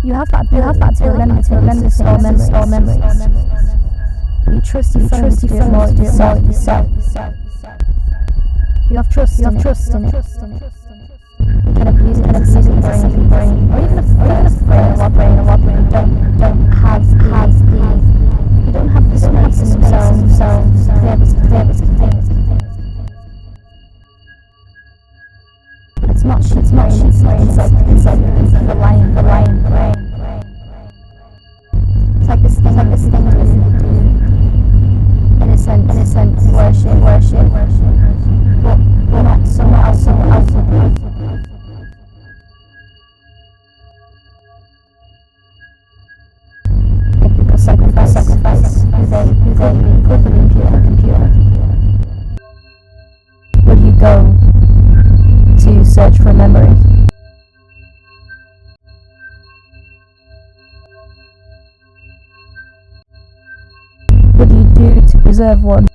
You have that to remember store memories. You trust your phone to do it more yourself. You have trust in it. You can abuse it as a second brain, or even a brain, you don't have the space in themselves to be able to think. It's not sheep's brain, it's like the lion brain. It's like this thing you do, in a sense, worship, but not someone else. People sacrifice who they be for the computer. Would you go to search for a memory? What do you do to preserve one?